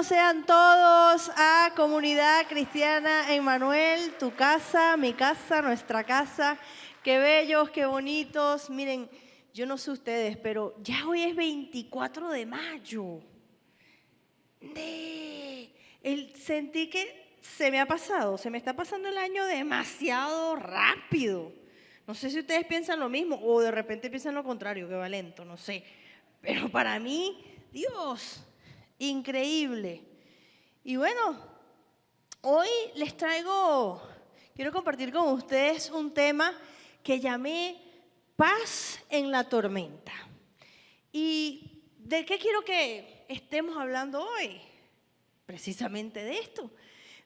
sean todos a Comunidad Cristiana Emmanuel, tu casa, mi casa, nuestra casa. Qué bellos, qué bonitos. Miren, yo no sé ustedes, pero ya hoy es 24 de mayo. Sentí que se me ha pasado, se me está pasando el año demasiado rápido. No sé si ustedes piensan lo mismo o de repente piensan lo contrario, que va lento, no sé. Pero para mí, Dios, increíble. Y bueno, hoy quiero compartir con ustedes un tema que llamé Paz en la tormenta. ¿Y de qué quiero que estemos hablando hoy? Precisamente de esto,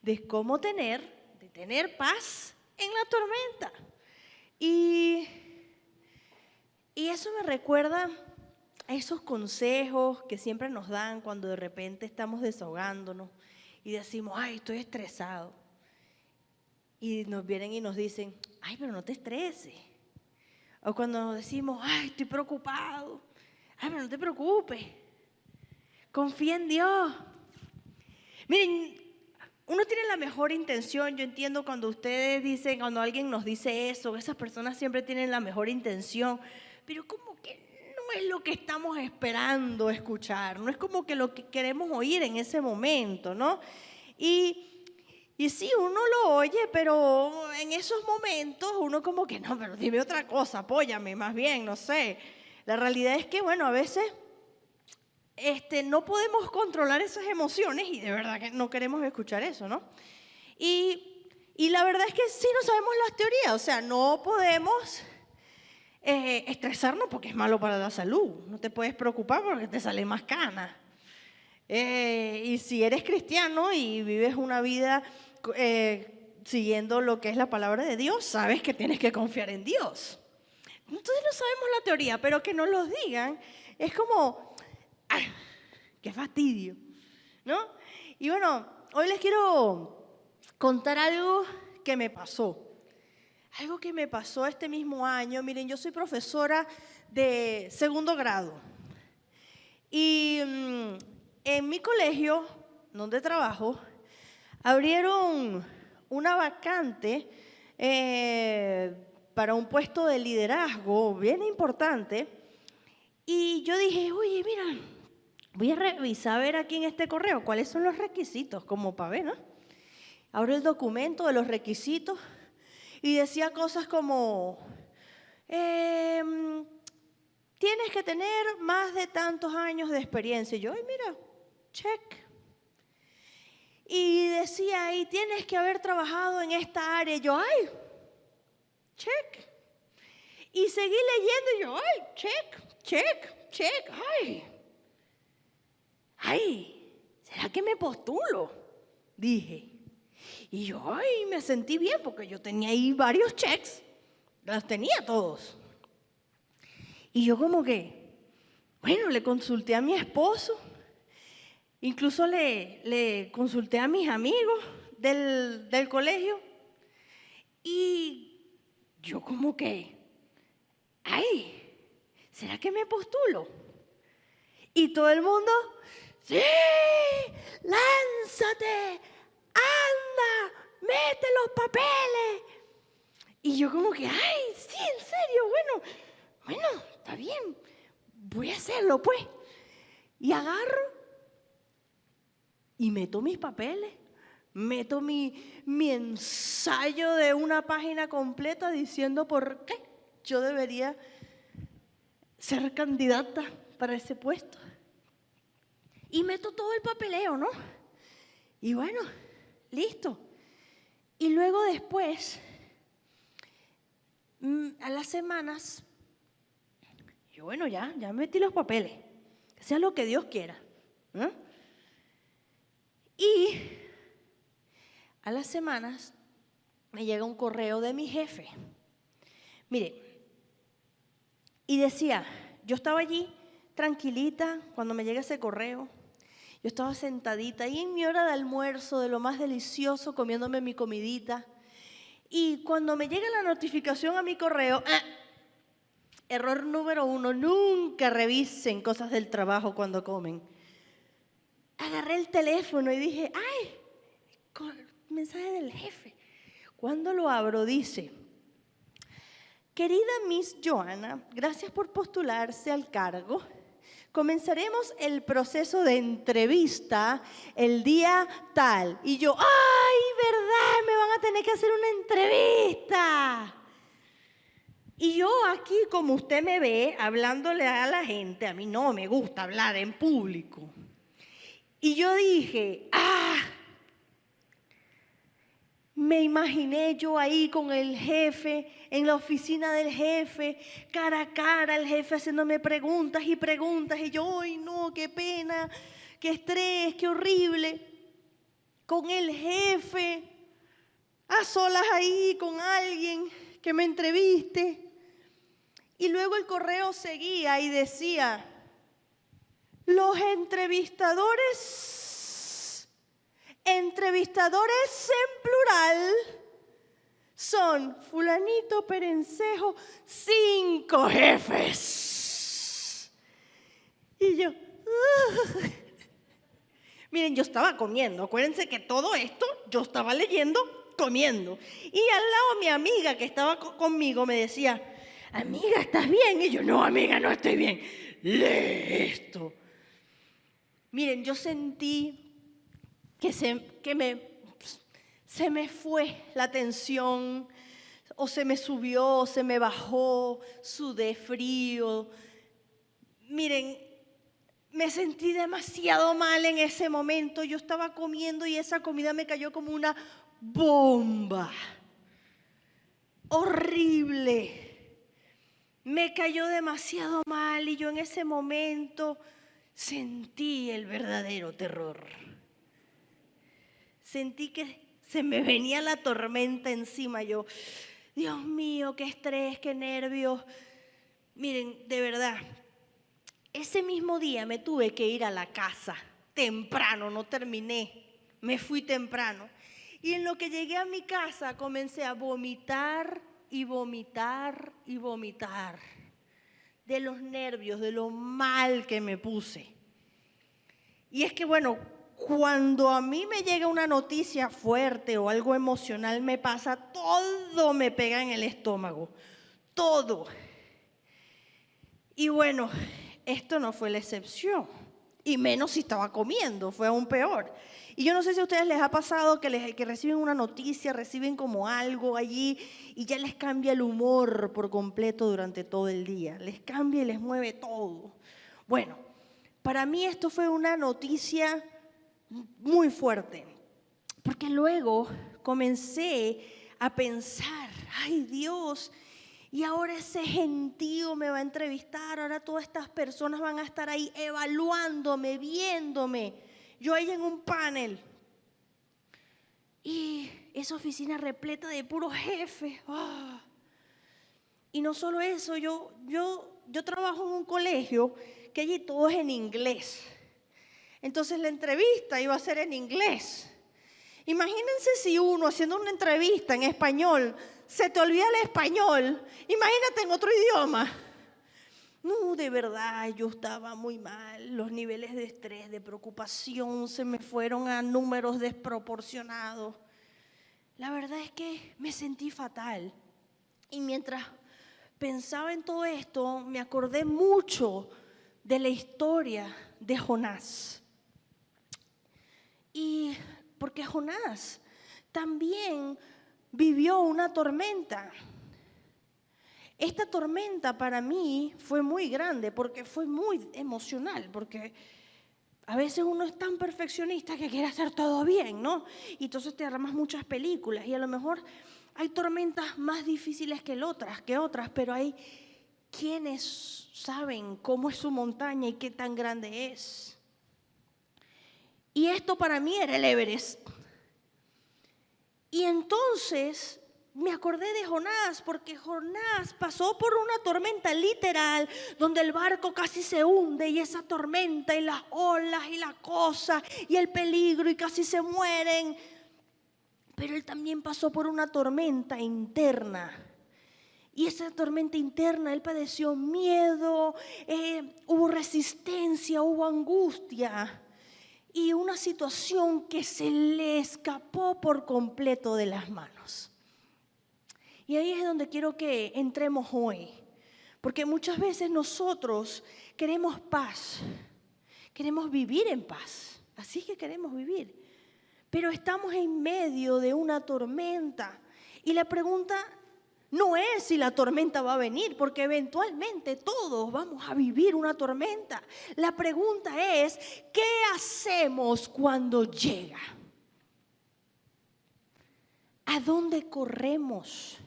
de cómo tener paz en la tormenta. Y eso me recuerda a esos consejos que siempre nos dan cuando de repente estamos desahogándonos y decimos, ay, estoy estresado. Y nos vienen y nos dicen, ay, pero no te estreses. O cuando nos decimos, ay, estoy preocupado, ay, pero no te preocupes. Confía en Dios. Miren, uno tiene la mejor intención. Yo entiendo cuando cuando alguien nos dice eso, esas personas siempre tienen la mejor intención, pero como que no es lo que estamos esperando escuchar, no es como que lo que queremos oír en ese momento, ¿no? Y sí, uno lo oye, pero en esos momentos uno como que, no, pero dime otra cosa, apóyame más bien, no sé. La realidad es que, bueno, a veces no podemos controlar esas emociones y de verdad que no queremos escuchar eso, ¿no? Y la verdad es que sí no sabemos las teorías, o sea, no podemos estresarnos porque es malo para la salud. No te puedes preocupar porque te sale más cana. Y si eres cristiano y vives una vida siguiendo lo que es la palabra de Dios, sabes que tienes que confiar en Dios. Entonces no sabemos la teoría, pero que nos lo digan es como, ¡ay, qué fastidio! ¿No? Y bueno, hoy les quiero contar algo que me pasó. Algo que me pasó este mismo año. Miren, yo soy profesora de segundo grado. Y en mi colegio, donde trabajo, abrieron una vacante para un puesto de liderazgo bien importante. Y yo dije, oye, mira, voy a revisar a ver aquí en este correo cuáles son los requisitos, como para ver, ¿no? Abro el documento de los requisitos y decía cosas como, tienes que tener más de tantos años de experiencia. Y yo, ay, mira, check. Y decía ahí, tienes que haber trabajado en esta área. Y yo, ay, check. Y seguí leyendo y yo, ay, check, ay, ¿será que me postulo? Dije. Y yo, ay, me sentí bien porque yo tenía ahí varios checks, los tenía todos. Y yo como que, bueno, le consulté a mi esposo, incluso le consulté a mis amigos del colegio y yo como que, ay, ¿será que me postulo? Y todo el mundo, sí, lánzate, anda, mete los papeles. Y yo como que, ay, sí, en serio, bueno, está bien, voy a hacerlo pues. Y agarro y meto mis papeles, meto mi ensayo de una página completa diciendo por qué yo debería ser candidata para ese puesto. Y meto todo el papeleo, ¿no? Y bueno, listo. Y luego después, a las semanas, yo bueno, ya metí los papeles, que sea lo que Dios quiera, ¿no? Y a las semanas me llega un correo de mi jefe. Mire, y decía, yo estaba allí tranquilita cuando me llega ese correo. Yo estaba sentadita ahí en mi hora de almuerzo, de lo más delicioso, comiéndome mi comidita. Y cuando me llega la notificación a mi correo, error número 1, nunca revisen cosas del trabajo cuando comen. agarré el teléfono y dije, ¡ay! Mensaje del jefe. Cuando lo abro dice, querida Miss Joana, gracias por postularse al cargo. Comenzaremos el proceso de entrevista el día tal. Y yo, ¡ay, verdad! Me van a tener que hacer una entrevista. Y yo aquí, como usted me ve, hablándole a la gente, a mí no me gusta hablar en público. Y yo dije, me imaginé yo ahí con el jefe, en la oficina del jefe, cara a cara, el jefe haciéndome preguntas y preguntas. Y yo, ¡ay, no, qué pena, qué estrés, qué horrible! Con el jefe, a solas ahí con alguien que me entreviste. Y luego el correo seguía y decía, los entrevistadores en plural son fulanito, perencejo, 5 jefes. Y yo, miren, yo estaba comiendo, acuérdense que todo esto yo estaba leyendo, comiendo. Y al lado mi amiga que estaba conmigo me decía, amiga, ¿estás bien? Y yo, no, amiga, no estoy bien. Lee esto. Miren, yo sentí que se me fue la tensión, o se me subió, o se me bajó, sudé frío. Miren, me sentí demasiado mal en ese momento. Yo estaba comiendo y esa comida me cayó como una bomba. Horrible. Me cayó demasiado mal y yo en ese momento sentí el verdadero terror. Sentí que se me venía la tormenta encima. Yo, Dios mío, qué estrés, qué nervios. Miren, de verdad, ese mismo día me tuve que ir a la casa temprano, no terminé, me fui temprano. Y en lo que llegué a mi casa comencé a vomitar y vomitar y vomitar de los nervios, de lo mal que me puse. Y es que bueno, cuando a mí me llega una noticia fuerte o algo emocional me pasa, todo me pega en el estómago, todo. Y bueno, esto no fue la excepción, y menos si estaba comiendo, fue aún peor. Y yo no sé si a ustedes les ha pasado que reciben una noticia, reciben como algo allí y ya les cambia el humor por completo durante todo el día. Les cambia y les mueve todo. Bueno, para mí esto fue una noticia muy fuerte, porque luego comencé a pensar, ay Dios, y ahora ese gentío me va a entrevistar, ahora todas estas personas van a estar ahí evaluándome, viéndome. Yo ahí en un panel y esa oficina repleta de puros jefes. Y no solo eso, yo trabajo en un colegio que allí todo es en inglés. Entonces la entrevista iba a ser en inglés. Imagínense si uno haciendo una entrevista en español, se te olvida el español, imagínate en otro idioma. No, de verdad, yo estaba muy mal. Los niveles de estrés, de preocupación se me fueron a números desproporcionados. La verdad es que me sentí fatal. Y mientras pensaba en todo esto, me acordé mucho de la historia de Jonás. Y porque Jonás también vivió una tormenta. Esta tormenta para mí fue muy grande porque fue muy emocional, porque a veces uno es tan perfeccionista que quiere hacer todo bien, ¿no? Y entonces te armas muchas películas y a lo mejor hay tormentas más difíciles que otras, pero hay quienes saben cómo es su montaña y qué tan grande es. Y esto para mí era el Everest. Y entonces me acordé de Jonás, porque Jonás pasó por una tormenta literal, donde el barco casi se hunde, y esa tormenta, y las olas, y la cosa, y el peligro, y casi se mueren. Pero él también pasó por una tormenta interna. Y esa tormenta interna, él padeció miedo, hubo resistencia, hubo angustia. y una situación que se le escapó por completo de las manos. Y ahí es donde quiero que entremos hoy, porque muchas veces nosotros queremos paz, queremos vivir en paz, así que queremos vivir, pero estamos en medio de una tormenta y la pregunta no es si la tormenta va a venir, porque eventualmente todos vamos a vivir una tormenta. La pregunta es, ¿qué hacemos cuando llega? ¿A dónde corremos?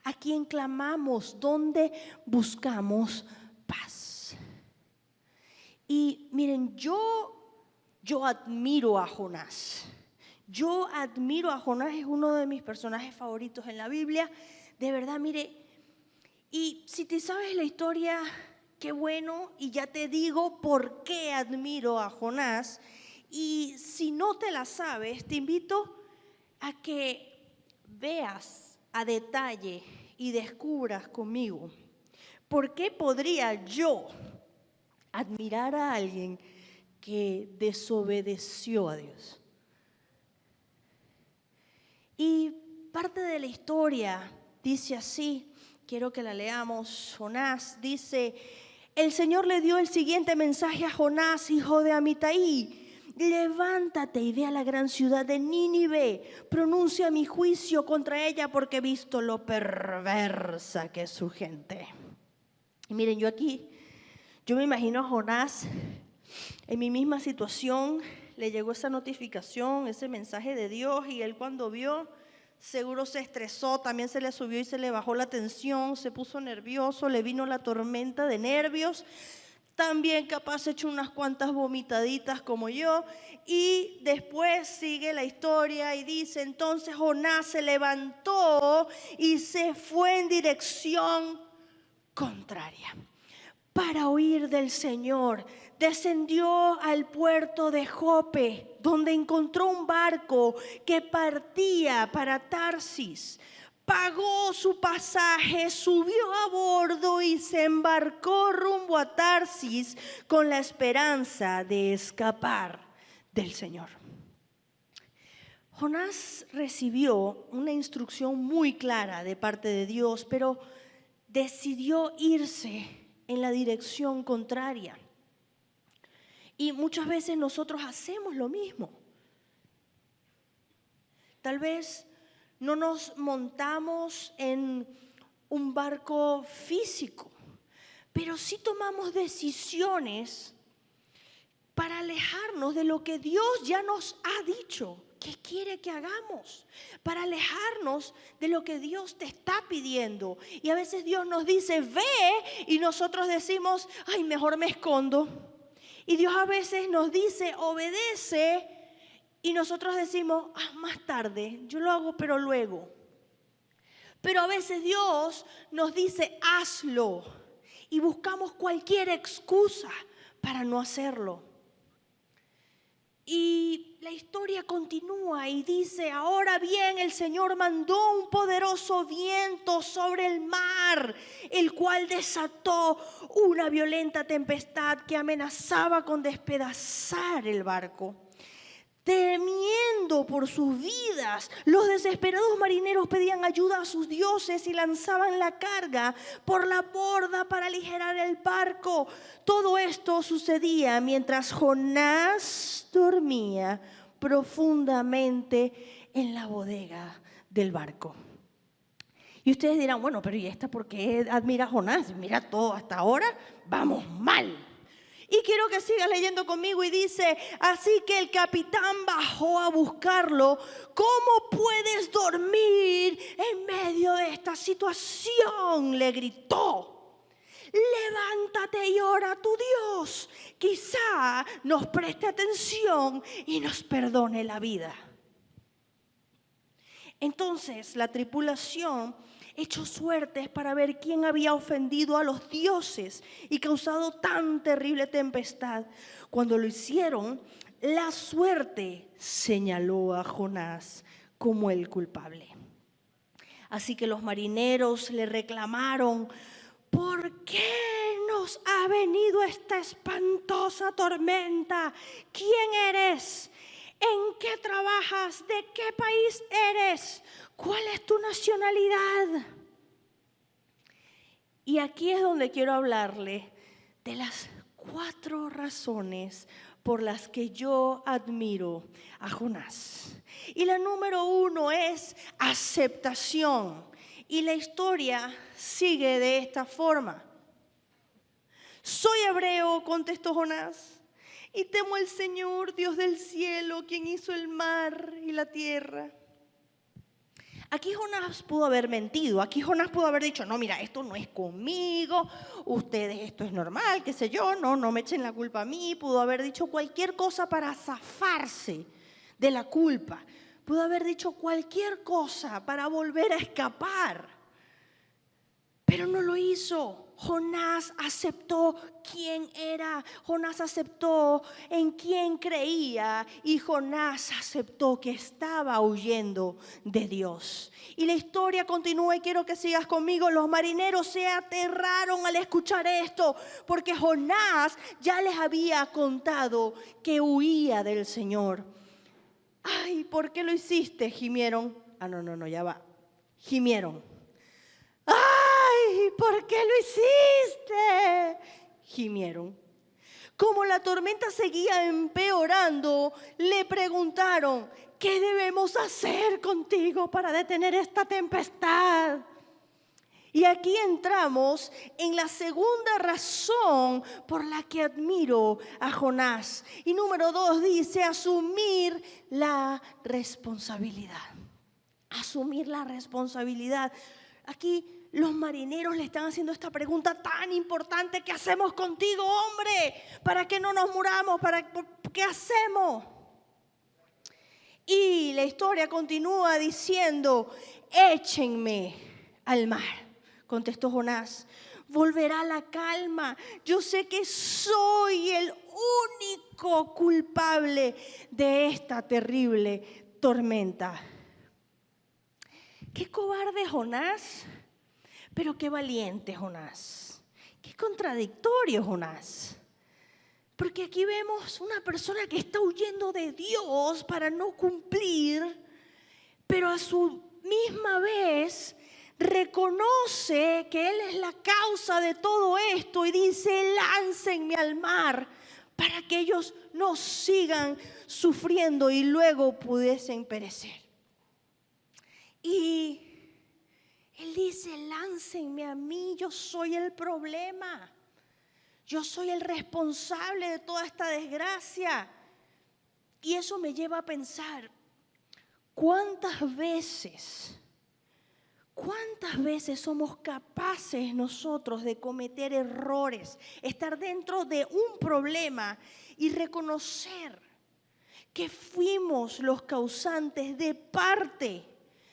¿A quién clamamos? ¿Dónde buscamos paz? Y miren, yo admiro a Jonás. Yo admiro a Jonás, es uno de mis personajes favoritos en la Biblia. De verdad, mire, y si te sabes la historia, qué bueno, y ya te digo por qué admiro a Jonás. Y si no te la sabes, te invito a que veas a detalle y descubras conmigo por qué podría yo admirar a alguien que desobedeció a Dios. Y parte de la historia dice así, quiero que la leamos. Jonás dice: el Señor le dio el siguiente mensaje a Jonás, hijo de Amitai: levántate y ve a la gran ciudad de Nínive, pronuncia mi juicio contra ella porque he visto lo perversa que es su gente. Y miren, yo me imagino a Jonás en mi misma situación. Le llegó esa notificación, ese mensaje de Dios, y él cuando vio, seguro se estresó, también se le subió y se le bajó la tensión, se puso nervioso, le vino la tormenta de nervios. También capaz echó unas cuantas vomitaditas como yo. Y después sigue la historia y dice: entonces Jonás se levantó y se fue en dirección contraria para huir del Señor. Descendió al puerto de Jope, donde encontró un barco que partía para Tarsis. Pagó su pasaje, subió a bordo y se embarcó rumbo a Tarsis con la esperanza de escapar del Señor. Jonás recibió una instrucción muy clara de parte de Dios, pero decidió irse en la dirección contraria. Y muchas veces nosotros hacemos lo mismo. Tal vez no nos montamos en un barco físico, pero sí tomamos decisiones para alejarnos de lo que Dios ya nos ha dicho que quiere que hagamos, para alejarnos de lo que Dios te está pidiendo. Y a veces Dios nos dice: ve, y nosotros decimos: ay, mejor me escondo. Y Dios a veces nos dice: obedece, y nosotros decimos: más tarde, yo lo hago pero luego. Pero a veces Dios nos dice: hazlo, y buscamos cualquier excusa para no hacerlo. Y la historia continúa y dice: ahora bien, el Señor mandó un poderoso viento sobre el mar, el cual desató una violenta tempestad que amenazaba con despedazar el barco. Temiendo por sus vidas, los desesperados marineros pedían ayuda a sus dioses y lanzaban la carga por la borda para aligerar el barco. Todo esto sucedía mientras Jonás dormía profundamente en la bodega del barco. Y ustedes dirán: bueno, pero ¿y esta por qué admira a Jonás? Mira todo hasta ahora, vamos mal. Y quiero que sigas leyendo conmigo y dice: así que el capitán bajó a buscarlo. ¿Cómo puedes dormir en medio de esta situación?, le gritó. Levántate y ora a tu Dios. Quizá nos preste atención y nos perdone la vida. Entonces la tripulación echó suertes para ver quién había ofendido a los dioses y causado tan terrible tempestad. Cuando lo hicieron, la suerte señaló a Jonás como el culpable. Así que los marineros le reclamaron: ¿por qué nos ha venido medio de esta espantosa tormenta, ¿quién eres? ¿En qué trabajas? ¿De qué país eres? ¿Cuál es tu nacionalidad? Y aquí es donde quiero hablarle de las 4 razones por las que yo admiro a Jonás. Y la número 1 es aceptación. Y la historia sigue de esta forma. Soy hebreo, contestó Jonás, y temo al Señor, Dios del cielo, quien hizo el mar y la tierra. Aquí Jonás pudo haber mentido, aquí Jonás pudo haber dicho, no, mira, esto no es conmigo, ustedes, esto es normal, qué sé yo, no me echen la culpa a mí. Pudo haber dicho cualquier cosa para zafarse de la culpa. Pudo haber dicho cualquier cosa para volver a escapar. Pero no lo hizo. Jonás aceptó quién era, Jonás aceptó en quién creía y Jonás aceptó que estaba huyendo de Dios. Y la historia continúa y quiero que sigas conmigo. Los marineros se aterraron al escuchar esto porque Jonás ya les había contado que huía del Señor. Ay, ¿por qué lo hiciste? Gimieron. No, ya va. Gimieron. ¡Ay! ¿Por qué lo hiciste? Gimieron. Como la tormenta seguía empeorando, le preguntaron, ¿qué debemos hacer contigo para detener esta tempestad? Y aquí entramos en la segunda razón por la que admiro a Jonás. Y número 2 dice, asumir la responsabilidad. Asumir la responsabilidad. Aquí los marineros le están haciendo esta pregunta tan importante: ¿qué hacemos contigo, hombre? ¿Para que no nos muramos? ¿Qué hacemos? Y la historia continúa diciendo, échenme al mar, contestó Jonás. Volverá la calma. Yo sé que soy el único culpable de esta terrible tormenta. Qué cobarde Jonás, pero qué valiente Jonás. Qué contradictorio Jonás. Porque aquí vemos una persona que está huyendo de Dios para no cumplir, pero a su misma vez reconoce que Él es la causa de todo esto y dice, láncenme al mar para que ellos no sigan sufriendo y luego pudiesen perecer. Y Él dice, láncenme a mí, yo soy el problema. Yo soy el responsable de toda esta desgracia. Y eso me lleva a pensar, ¿cuántas veces somos capaces nosotros de cometer errores, estar dentro de un problema y reconocer que fuimos los causantes de parte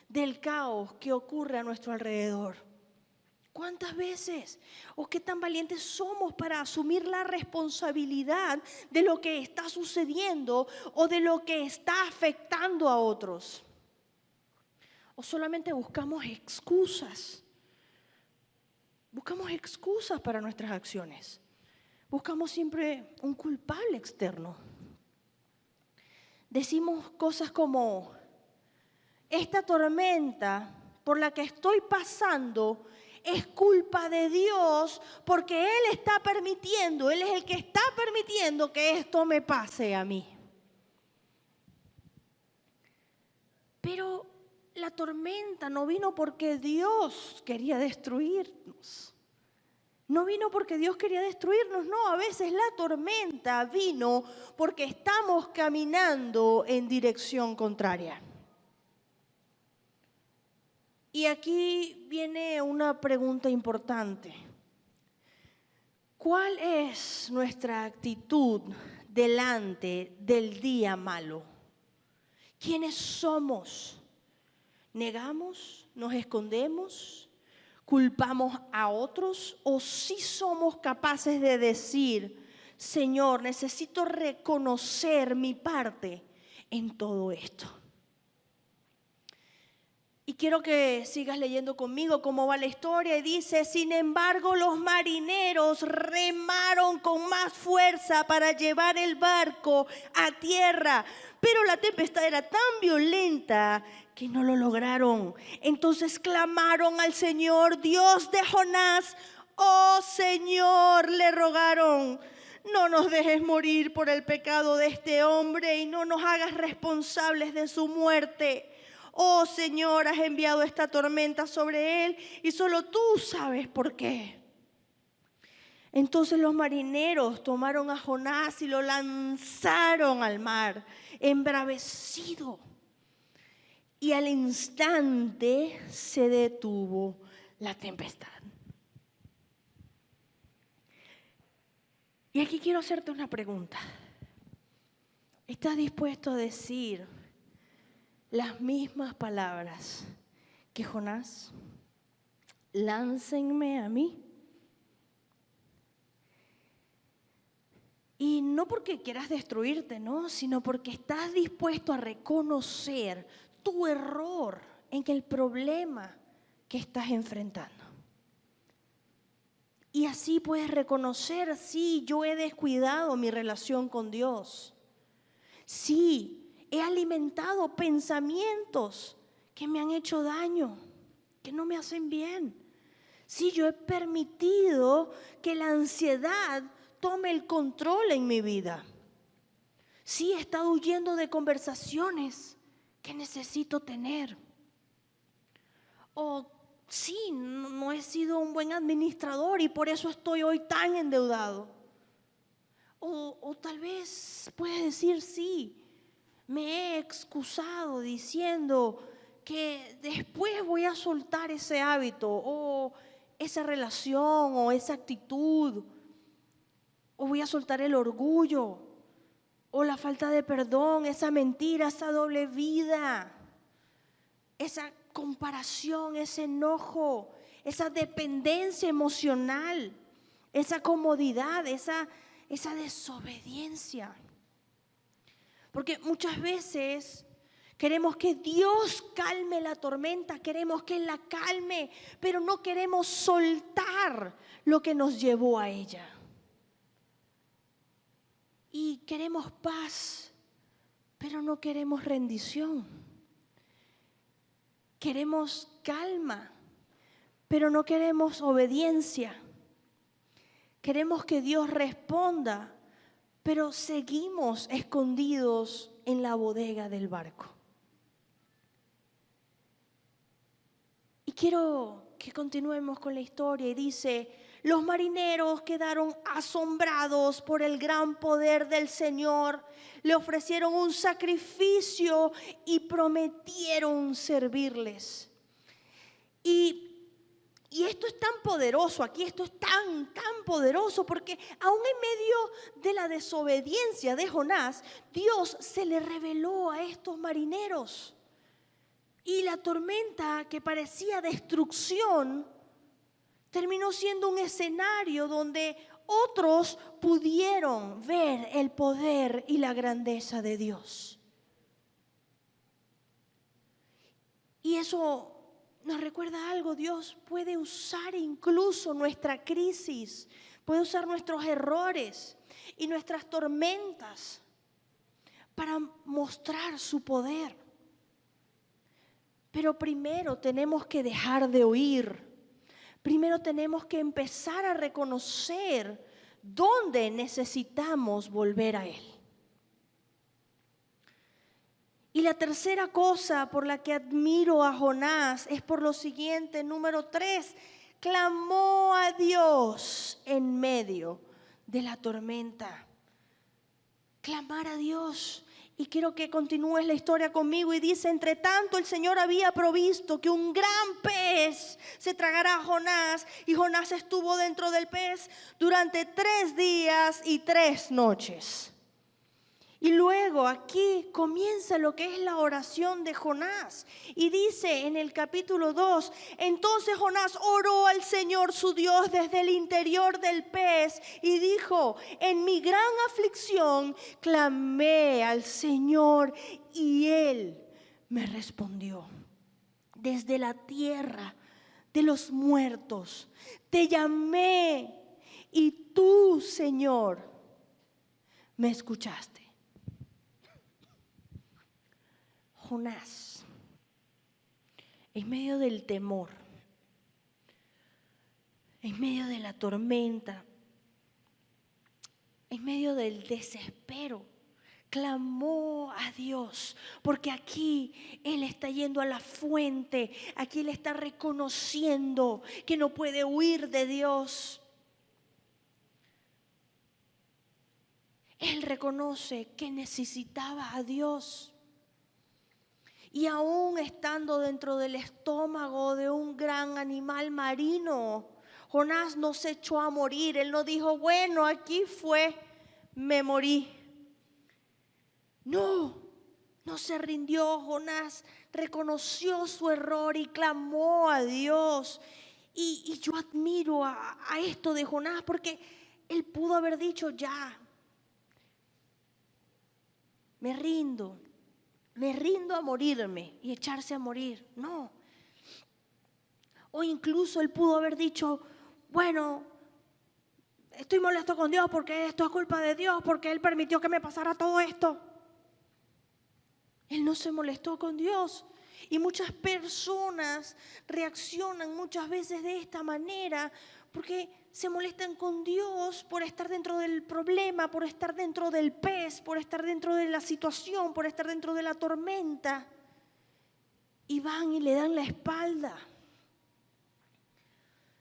del caos que ocurre a nuestro alrededor? ¿Cuántas veces? ¿O qué tan valientes somos para asumir la responsabilidad de lo que está sucediendo o de lo que está afectando a otros? ¿O solamente buscamos excusas? Buscamos excusas para nuestras acciones. Buscamos siempre un culpable externo. Decimos cosas como, esta tormenta por la que estoy pasando es culpa de Dios porque Él está permitiendo, Él es el que está permitiendo que esto me pase a mí. Pero la tormenta no vino porque Dios quería destruirnos. No vino porque Dios quería destruirnos, no. A veces la tormenta vino porque estamos caminando en dirección contraria. Y aquí viene una pregunta importante. ¿Cuál es nuestra actitud delante del día malo? ¿Quiénes somos? ¿Negamos? ¿Nos escondemos? ¿Culpamos a otros? ¿O sí somos capaces de decir, Señor, necesito reconocer mi parte en todo esto? Y quiero que sigas leyendo conmigo cómo va la historia. Y dice, sin embargo, los marineros marineros remaron con más fuerza para llevar el barco a tierra, pero la tempestad era tan violenta que no lo lograron. Entonces clamaron al Señor, Dios de Jonás. Oh Señor, le rogaron, no nos dejes morir por el pecado de este hombre y no nos hagas responsables de su muerte. Oh Señor, has enviado esta tormenta sobre él y solo tú sabes por qué. Entonces los marineros tomaron a Jonás y lo lanzaron al mar, embravecido. Y al instante se detuvo la tempestad. Y aquí quiero hacerte una pregunta. ¿Estás dispuesto a decir las mismas palabras que Jonás? Láncenme a mí. Y no porque quieras destruirte, ¿no? Sino porque estás dispuesto a reconocer tu error en el problema que estás enfrentando. Y así puedes reconocer, sí, yo he descuidado mi relación con Dios. Sí, he alimentado pensamientos que me han hecho daño, que no me hacen bien. Sí, yo he permitido que la ansiedad tome el control en mi vida. Sí, he estado huyendo de conversaciones que necesito tener. O sí, no he sido un buen administrador y por eso estoy hoy tan endeudado. O tal vez puedes decir, sí, me he excusado diciendo que después voy a soltar ese hábito o esa relación o esa actitud. O voy a soltar el orgullo o la falta de perdón, esa mentira, esa doble vida, esa comparación, ese enojo, esa dependencia emocional, esa comodidad, esa desobediencia. Porque muchas veces queremos que Dios calme la tormenta, queremos que Él la calme, pero no queremos soltar lo que nos llevó a ella. Y queremos paz, pero no queremos rendición. Queremos calma, pero no queremos obediencia. Queremos que Dios responda, pero seguimos escondidos en la bodega del barco. Y quiero que continuemos con la historia y dice: los marineros quedaron asombrados por el gran poder del Señor, le ofrecieron un sacrificio y prometieron servirles. Y esto es tan poderoso aquí, esto es tan poderoso porque aún en medio de la desobediencia de Jonás, Dios se le reveló a estos marineros. Y la tormenta que parecía destrucción terminó siendo un escenario donde otros pudieron ver el poder y la grandeza de Dios. Y eso nos recuerda algo: Dios puede usar incluso nuestra crisis, puede usar nuestros errores y nuestras tormentas para mostrar su poder. Pero primero tenemos que dejar de huir. Primero tenemos que empezar a reconocer dónde necesitamos volver a Él. Y la tercera cosa por la que admiro a Jonás es por lo siguiente: número 3, clamó a Dios en medio de la tormenta. Clamar a Dios. Y quiero que continúes la historia conmigo y dice: entre tanto el Señor había provisto que un gran pez se tragara a Jonás, y Jonás estuvo dentro del pez durante 3 días y 3 noches. Y luego aquí comienza lo que es la oración de Jonás. Y dice en el capítulo 2, entonces Jonás oró al Señor su Dios desde el interior del pez y dijo: en mi gran aflicción clamé al Señor y Él me respondió. Desde la tierra de los muertos te llamé y tú, Señor, me escuchaste. Jonás, en medio del temor, en medio de la tormenta, en medio del desespero, clamó a Dios, porque aquí Él está yendo a la fuente, aquí Él está reconociendo que no puede huir de Dios. Él reconoce que necesitaba a Dios. Y aún estando dentro del estómago de un gran animal marino, Jonás no se echó a morir. Él no dijo, bueno, aquí fue, me morí. No se rindió. Jonás reconoció su error y clamó a Dios. Y yo admiro a esto de Jonás, porque él pudo haber dicho, ya, me rindo a morirme y echarse a morir. No. O incluso él pudo haber dicho, bueno, estoy molesto con Dios porque esto es culpa de Dios, porque Él permitió que me pasara todo esto. Él no se molestó con Dios. Y muchas personas reaccionan muchas veces de esta manera porque se molestan con Dios por estar dentro del problema, por estar dentro del pez, por estar dentro de la situación, por estar dentro de la tormenta. Y van y le dan la espalda.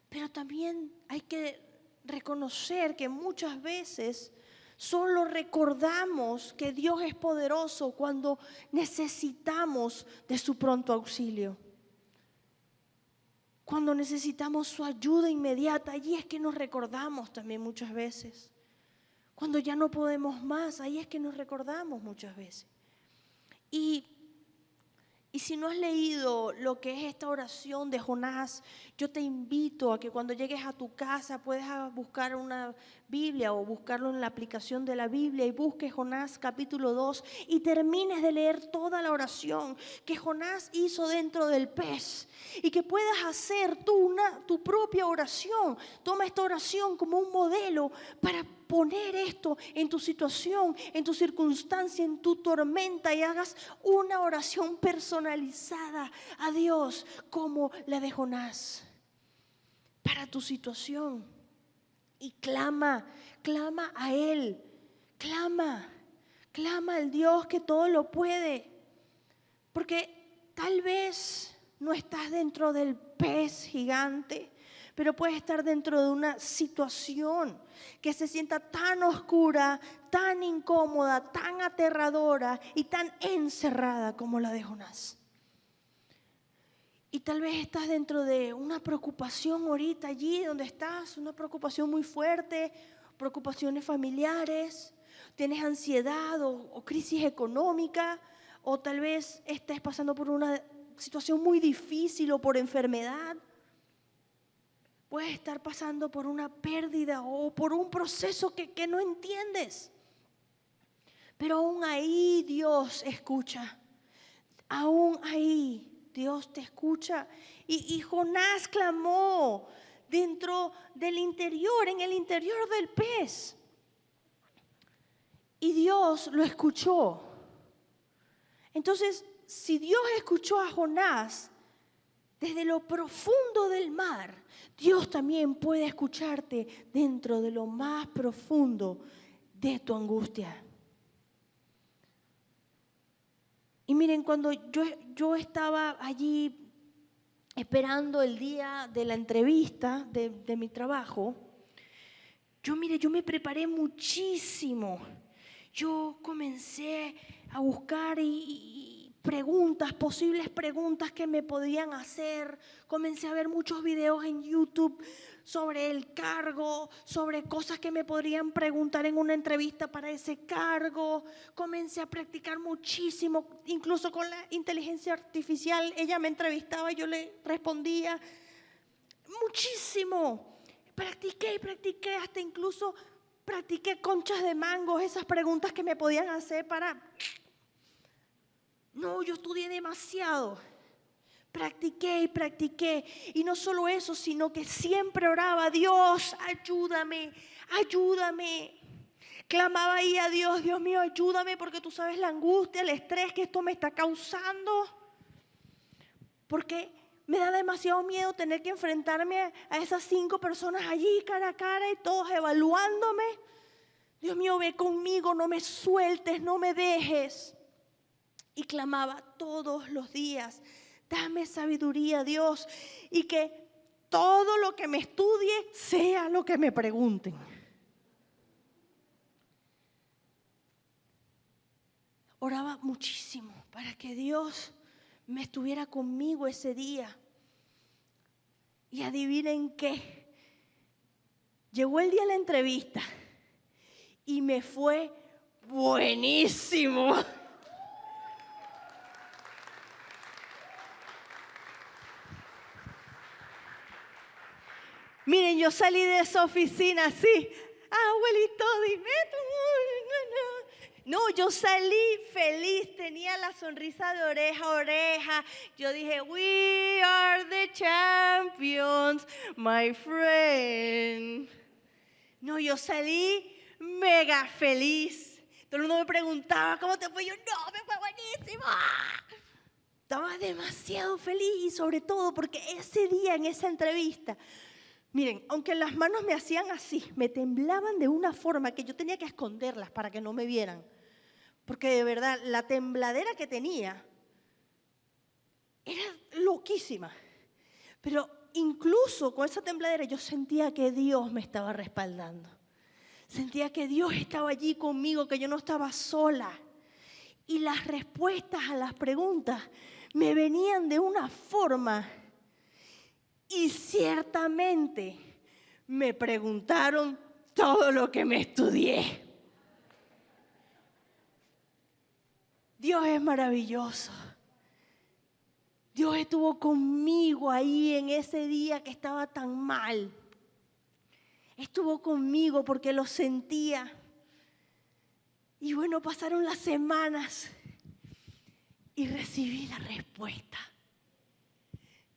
Pero también hay que reconocer que muchas veces solo recordamos que Dios es poderoso cuando necesitamos de su pronto auxilio. Cuando necesitamos su ayuda inmediata, allí es que nos recordamos también muchas veces. Cuando ya no podemos más, ahí es que nos recordamos muchas veces. Y si no has leído lo que es esta oración de Jonás, yo te invito a que cuando llegues a tu casa puedas buscar una Biblia o buscarlo en la aplicación de la Biblia y busques Jonás capítulo 2 y termines de leer toda la oración que Jonás hizo dentro del pez y que puedas hacer tu propia oración. Toma esta oración como un modelo para poner esto en tu situación, en tu circunstancia, en tu tormenta y hagas una oración personalizada a Dios como la de Jonás para tu situación. Y clama a Él, clama al Dios que todo lo puede. Porque tal vez no estás dentro del pez gigante, pero puedes estar dentro de una situación que se sienta tan oscura, tan incómoda, tan aterradora y tan encerrada como la de Jonás. Y tal vez estás dentro de una preocupación ahorita allí donde estás, una preocupación muy fuerte, preocupaciones familiares, tienes ansiedad o crisis económica, o tal vez estés pasando por una situación muy difícil o por enfermedad. Puedes estar pasando por una pérdida o por un proceso que no entiendes. Pero aún ahí Dios escucha. Aún ahí Dios te escucha. Y Jonás clamó dentro del interior, en el interior del pez. Y Dios lo escuchó. Entonces, si Dios escuchó a Jonás desde lo profundo del mar, Dios también puede escucharte dentro de lo más profundo de tu angustia. Y miren, cuando yo estaba allí esperando el día de la entrevista de mi trabajo, yo me preparé muchísimo. Yo comencé a buscar posibles preguntas que me podían hacer. Comencé a ver muchos videos en YouTube sobre el cargo, sobre cosas que me podrían preguntar en una entrevista para ese cargo. Comencé a practicar muchísimo, incluso con la inteligencia artificial. Ella me entrevistaba y yo le respondía muchísimo. Practiqué, hasta incluso practiqué conchas de mangos, esas preguntas que me podían hacer para... No, yo estudié demasiado, practiqué y practiqué. Y no solo eso, sino que siempre oraba: Dios, ayúdame, ayúdame. Clamaba ahí a Dios: Dios mío, ayúdame, porque tú sabes la angustia, el estrés que esto me está causando. Porque me da demasiado miedo tener que enfrentarme a esas 5 personas allí cara a cara y todos evaluándome. Dios mío, ve conmigo, no me sueltes, no me dejes. Y clamaba todos los días: dame sabiduría, Dios, y que todo lo que me estudie sea lo que me pregunten. Oraba muchísimo para que Dios me estuviera conmigo ese día. Y adivinen qué, llegó el día de la entrevista y me fue buenísimo. Miren, yo salí de esa oficina así: abuelito, dime tú. No, yo salí feliz, tenía la sonrisa de oreja a oreja. Yo dije: we are the champions, my friend. No, yo salí mega feliz. Todo el mundo me preguntaba: ¿cómo te fue? Yo: no, me fue buenísimo. Estaba demasiado feliz, y sobre todo porque ese día en esa entrevista, miren, aunque las manos me hacían así, me temblaban de una forma que yo tenía que esconderlas para que no me vieran. Porque de verdad, la tembladera que tenía era loquísima. Pero incluso con esa tembladera yo sentía que Dios me estaba respaldando. Sentía que Dios estaba allí conmigo, que yo no estaba sola. Y las respuestas a las preguntas me venían de una forma. Y ciertamente me preguntaron todo lo que me estudié. Dios es maravilloso. Dios estuvo conmigo ahí en ese día que estaba tan mal. Estuvo conmigo porque lo sentía. Y bueno, pasaron las semanas y recibí la respuesta: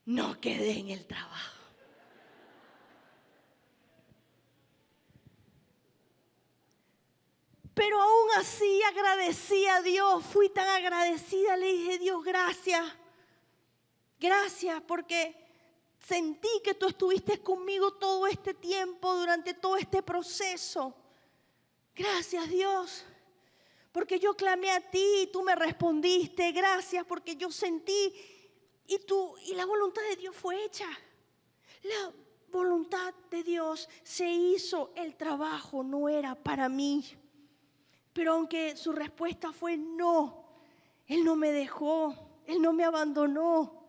no quedé en el trabajo. Pero aún así agradecí a Dios, fui tan agradecida, le dije: Dios, gracias. Gracias porque sentí que tú estuviste conmigo todo este tiempo, durante todo este proceso. Gracias, Dios, porque yo clamé a ti y tú me respondiste. Gracias porque yo sentí y la voluntad de Dios fue hecha. La voluntad de Dios se hizo, el trabajo no era para mí. Pero aunque su respuesta fue no, Él no me dejó, Él no me abandonó.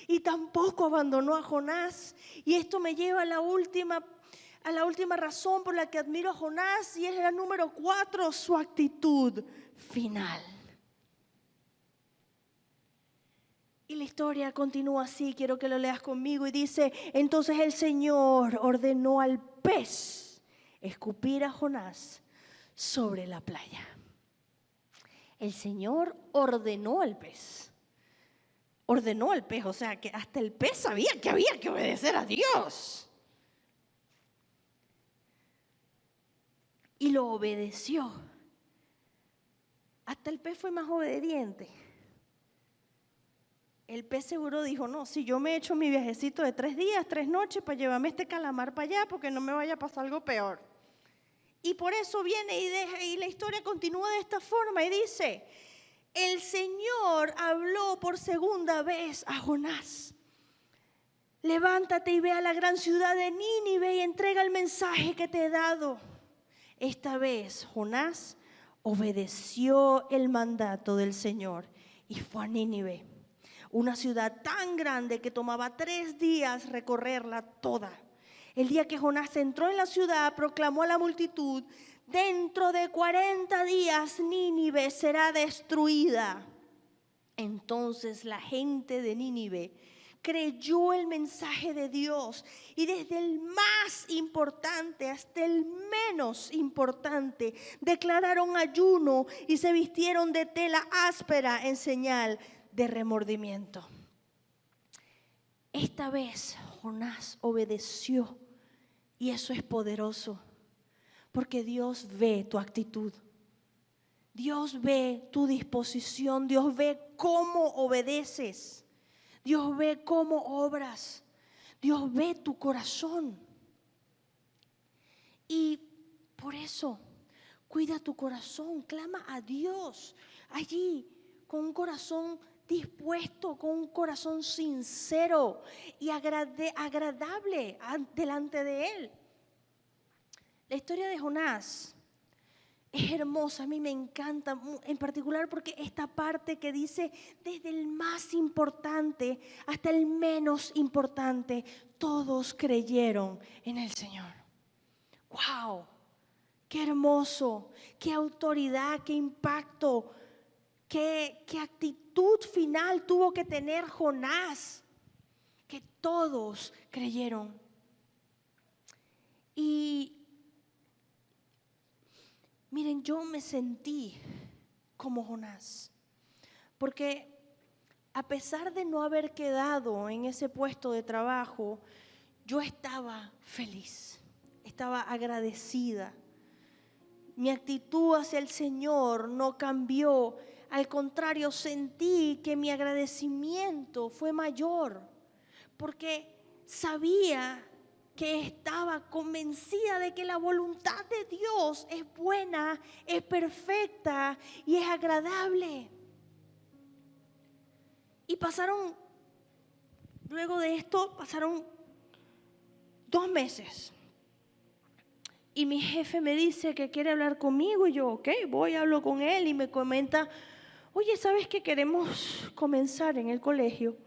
Y tampoco abandonó a Jonás. Y esto me lleva a la última razón por la que admiro a Jonás, y es la número 4, su actitud final. Y la historia continúa así, quiero que lo leas conmigo, y dice: entonces el Señor ordenó al pez escupir a Jonás sobre la playa. El Señor ordenó al pez. Ordenó al pez, o sea que hasta el pez sabía que había que obedecer a Dios. Y lo obedeció. Hasta el pez fue más obediente. El pez seguro dijo: no, si yo me echo mi viajecito de 3 días, 3 noches para llevarme este calamar para allá, porque no me vaya a pasar algo peor. Y por eso viene y la historia continúa de esta forma y dice: el Señor habló por segunda vez a Jonás: levántate y ve a la gran ciudad de Nínive y entrega el mensaje que te he dado. Esta vez Jonás obedeció el mandato del Señor y fue a Nínive, una ciudad tan grande que tomaba 3 días recorrerla toda. El día que Jonás entró en la ciudad, proclamó a la multitud: dentro de 40 días Nínive será destruida. Entonces la gente de Nínive creyó el mensaje de Dios, y desde el más importante hasta el menos importante declararon ayuno y se vistieron de tela áspera en señal de remordimiento. Esta vez Jonás obedeció y eso es poderoso porque Dios ve tu actitud. Dios ve tu disposición, Dios ve cómo obedeces, Dios ve cómo obras, Dios ve tu corazón. Y por eso, cuida tu corazón, clama a Dios allí con un corazón dispuesto, con un corazón sincero y agradable delante de Él. La historia de Jonás es hermosa, a mí me encanta, en particular porque esta parte que dice desde el más importante hasta el menos importante, todos creyeron en el Señor. ¡Wow! ¡Qué hermoso! ¡Qué autoridad! ¡Qué impacto! ¡Qué actitud final tuvo que tener Jonás! Que todos creyeron. Y miren, yo me sentí como Jonás, porque a pesar de no haber quedado en ese puesto de trabajo, yo estaba feliz, estaba agradecida. Mi actitud hacia el Señor no cambió, al contrario, sentí que mi agradecimiento fue mayor, porque sabía que estaba convencida de que la voluntad de Dios es buena, es perfecta y es agradable. Y luego de esto, pasaron 2 meses. Y mi jefe me dice que quiere hablar conmigo y yo, ok, voy, hablo con él y me comenta, oye, ¿sabes que queremos comenzar en el colegio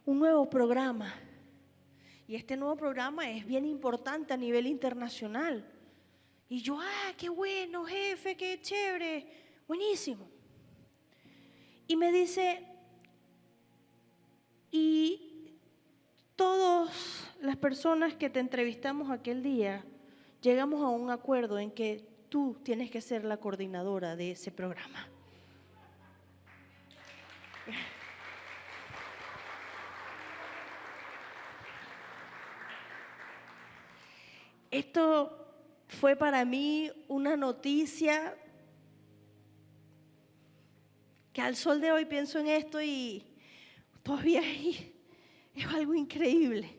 un nuevo programa? Y este nuevo programa es bien importante a nivel internacional. Y yo, qué bueno, jefe, qué chévere, buenísimo. Y me dice, y todas las personas que te entrevistamos aquel día, llegamos a un acuerdo en que tú tienes que ser la coordinadora de ese programa. Esto fue para mí una noticia que al sol de hoy pienso en esto y todavía es algo increíble.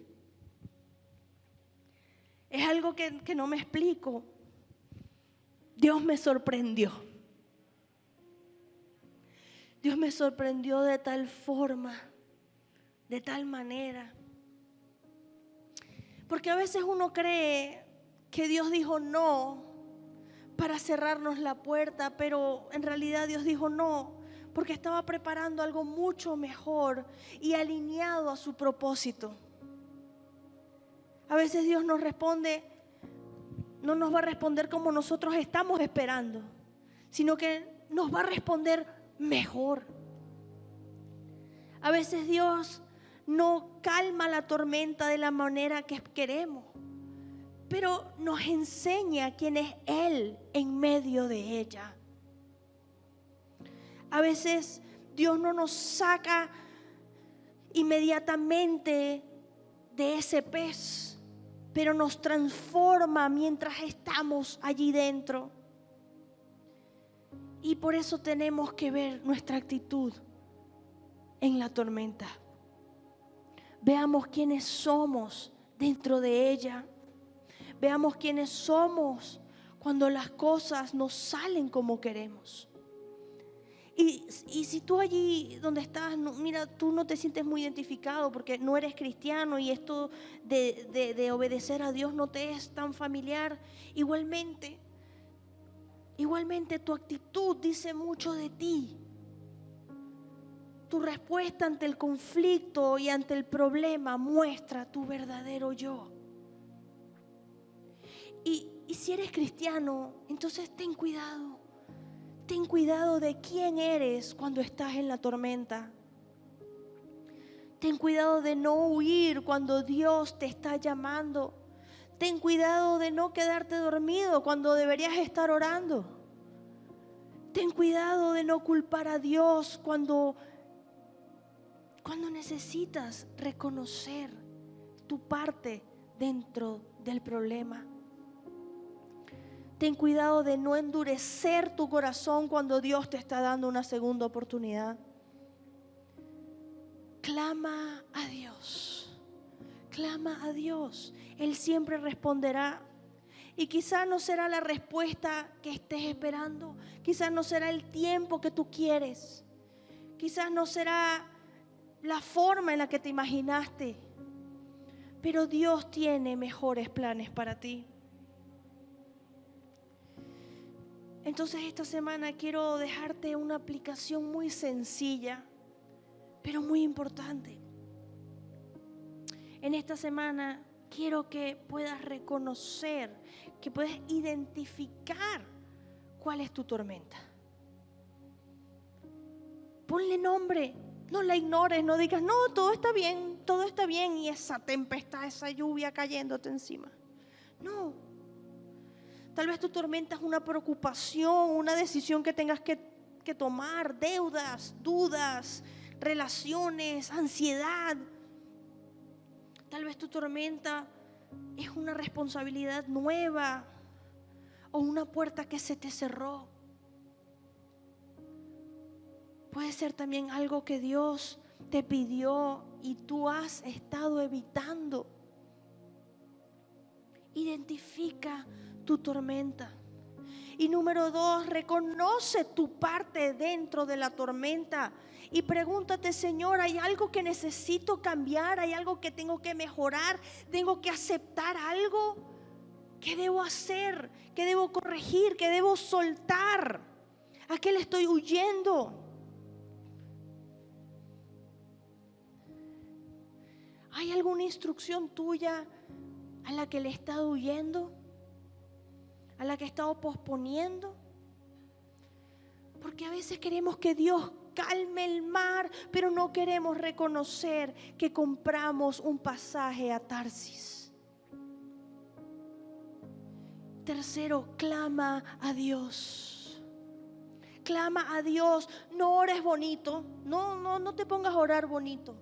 Es algo que no me explico. Dios me sorprendió. Dios me sorprendió de tal forma, de tal manera. Porque a veces uno cree que Dios dijo no para cerrarnos la puerta, pero en realidad Dios dijo no porque estaba preparando algo mucho mejor y alineado a su propósito. A veces Dios nos responde, no nos va a responder como nosotros estamos esperando, sino que nos va a responder mejor. A veces Dios no calma la tormenta de la manera que queremos, pero nos enseña quién es Él en medio de ella. A veces Dios no nos saca inmediatamente de ese pez, pero nos transforma mientras estamos allí dentro. Y por eso tenemos que ver nuestra actitud en la tormenta. Veamos quiénes somos dentro de ella. Veamos quiénes somos cuando las cosas no salen como queremos. Y si tú allí donde estás, mira, tú no te sientes muy identificado porque no eres cristiano y esto de obedecer a Dios no te es tan familiar, igualmente tu actitud dice mucho de ti. Tu respuesta ante el conflicto y ante el problema muestra tu verdadero yo. Y si eres cristiano, entonces ten cuidado. Ten cuidado de quién eres cuando estás en la tormenta. Ten cuidado de no huir cuando Dios te está llamando. Ten cuidado de no quedarte dormido cuando deberías estar orando. Ten cuidado de no culpar a Dios cuando Cuando necesitas reconocer tu parte dentro del problema. Ten cuidado de no endurecer tu corazón cuando Dios te está dando una segunda oportunidad. Clama a Dios. Clama a Dios. Él siempre responderá. Y quizás no será la respuesta que estés esperando. Quizás no será el tiempo que tú quieres. Quizás no será la forma en la que te imaginaste. Pero Dios tiene mejores planes para ti. Entonces esta semana quiero dejarte una aplicación muy sencilla, pero muy importante. En esta semana quiero que puedas reconocer, que puedas identificar cuál es tu tormenta. Ponle nombre, no la ignores, no digas, no, todo está bien y esa tempestad, esa lluvia cayéndote encima. No. Tal vez tu tormenta es una preocupación, una decisión que tengas que tomar, deudas, dudas, relaciones, ansiedad. Tal vez tu tormenta es una responsabilidad nueva o una puerta que se te cerró. Puede ser también algo que Dios te pidió y tú has estado evitando. Identifica tu tormenta. Y número 2, reconoce tu parte dentro de la tormenta y pregúntate, Señor, ¿hay algo que necesito cambiar? ¿Hay algo que tengo que mejorar? ¿Tengo que aceptar algo? ¿Qué debo hacer? ¿Qué debo corregir? ¿Qué debo soltar? ¿A qué le estoy huyendo? ¿Hay alguna instrucción tuya a la que le he estado huyendo? ¿A la que he estado posponiendo? Porque a veces queremos que Dios calme el mar, pero no queremos reconocer que compramos un pasaje a Tarsis. Tercero, clama a Dios. Clama a Dios. No ores bonito. No te pongas a orar bonito.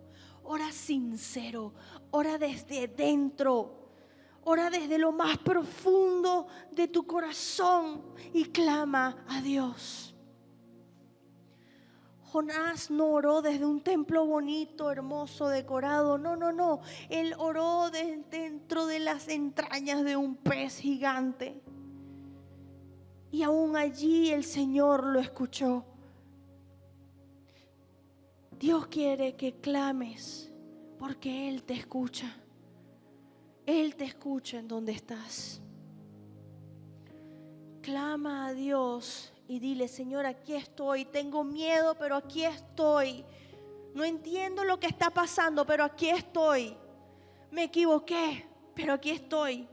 Ora sincero. Ora desde dentro. Ora desde lo más profundo de tu corazón y clama a Dios. Jonás no oró desde un templo bonito, hermoso, decorado. No. Él oró dentro de las entrañas de un pez gigante. Y aún allí el Señor lo escuchó. Dios quiere que clames porque Él te escucha. Él te escucha en donde estás. Clama a Dios y dile, Señor, aquí estoy. Tengo miedo, pero aquí estoy. No entiendo lo que está pasando, pero aquí estoy. Me equivoqué, pero aquí estoy.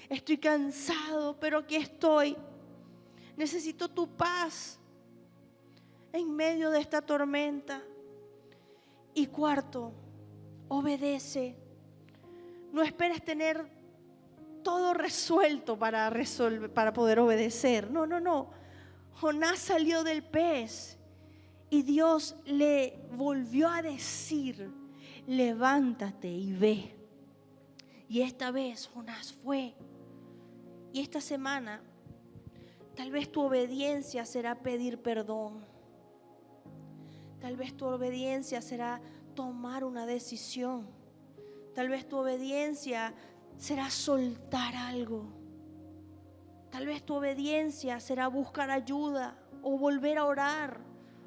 Estoy cansado, pero aquí estoy. Necesito tu paz en medio de esta tormenta. Y cuarto, obedece. No esperes tener todo resuelto para poder obedecer. No. Jonás salió del pez y Dios le volvió a decir, levántate y ve. Y esta vez Jonás fue. Y esta semana tal vez tu obediencia será pedir perdón. Tal vez tu obediencia será tomar una decisión. Tal vez tu obediencia será soltar algo. Tal vez tu obediencia será buscar ayuda o volver a orar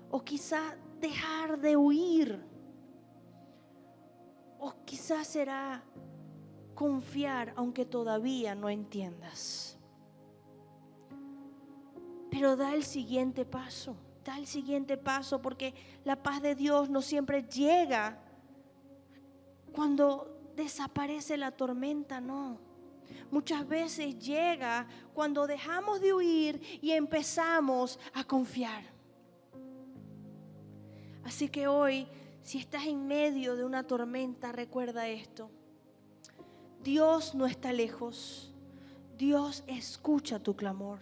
o quizás dejar de huir. O quizás será confiar aunque todavía no entiendas. Pero da el siguiente paso. Da el siguiente paso porque la paz de Dios no siempre llega cuando desaparece la tormenta, no. Muchas veces llega cuando dejamos de huir y empezamos a confiar. Así que hoy, si estás en medio de una tormenta, recuerda esto. Dios no está lejos. Dios escucha tu clamor.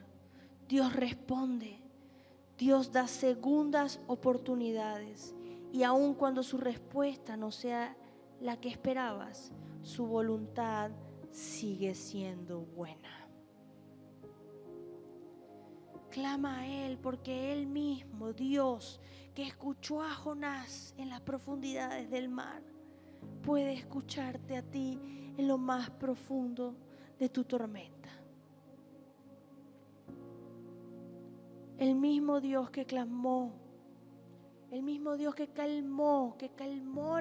Dios responde. Dios da segundas oportunidades Y aun cuando su respuesta no sea la que esperabas, su voluntad sigue siendo buena. Clama a Él, porque Él mismo, Dios, que escuchó a Jonás en las profundidades del mar, puede escucharte a ti en lo más profundo de tu tormenta. El mismo Dios que clamó, el mismo Dios que calmó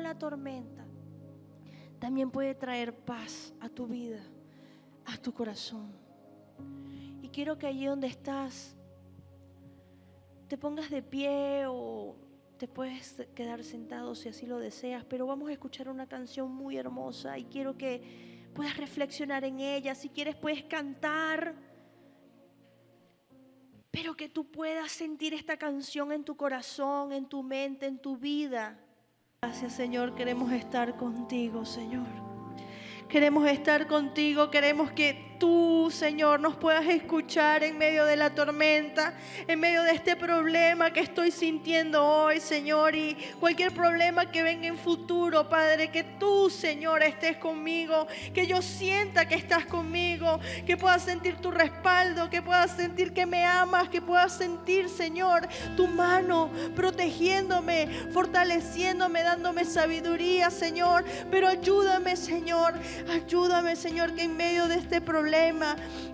la tormenta, también puede traer paz a tu vida, a tu corazón. Y quiero que allí donde estás, te pongas de pie o te puedes quedar sentado si así lo deseas, pero vamos a escuchar una canción muy hermosa y quiero que puedas reflexionar en ella. Si quieres puedes cantar, pero que tú puedas sentir esta canción en tu corazón, en tu mente, en tu vida. Gracias, Señor, queremos estar contigo, Señor. Queremos estar contigo, queremos que tú, Señor, nos puedas escuchar en medio de la tormenta, en medio de este problema que estoy sintiendo hoy, Señor, y cualquier problema que venga en futuro, Padre, que tú, Señor, estés conmigo, que yo sienta que estás conmigo, que pueda sentir tu respaldo, que pueda sentir que me amas, que pueda sentir, Señor, tu mano protegiéndome, fortaleciéndome, dándome sabiduría, Señor, pero ayúdame, Señor, que en medio de este problema,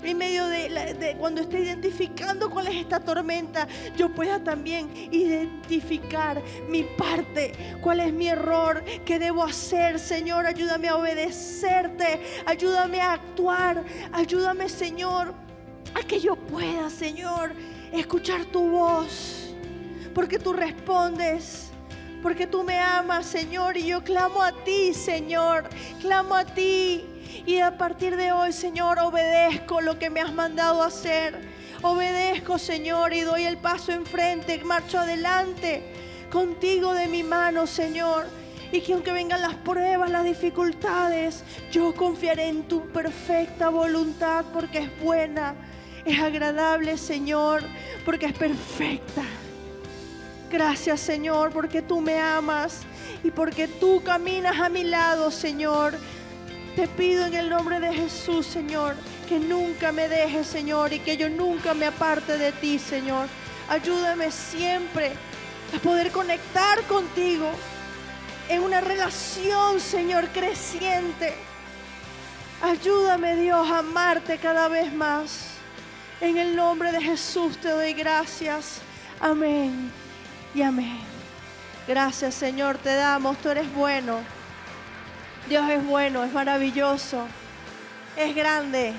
en medio de cuando esté identificando cuál es esta tormenta, yo pueda también identificar mi parte, cuál es mi error, qué debo hacer, Señor. Ayúdame a obedecerte, ayúdame a actuar, ayúdame, Señor, a que yo pueda, Señor, escuchar tu voz, porque tú respondes. Porque tú me amas, Señor, y yo clamo a ti, Señor, clamo a ti. Y a partir de hoy, Señor, obedezco lo que me has mandado a hacer. Obedezco, Señor, y doy el paso enfrente, marcho adelante, contigo de mi mano, Señor. Y que aunque vengan las pruebas, las dificultades, yo confiaré en tu perfecta voluntad, porque es buena, es agradable, Señor, porque es perfecta. Gracias, Señor, porque tú me amas y porque tú caminas a mi lado, Señor. Te pido en el nombre de Jesús, Señor, que nunca me dejes, Señor, y que yo nunca me aparte de ti, Señor. Ayúdame siempre a poder conectar contigo en una relación, Señor, creciente. Ayúdame, Dios, a amarte cada vez más. En el nombre de Jesús te doy gracias. Amén. Y amén. Gracias, Señor, te damos. Tú eres bueno. Dios es bueno, es maravilloso, es grande.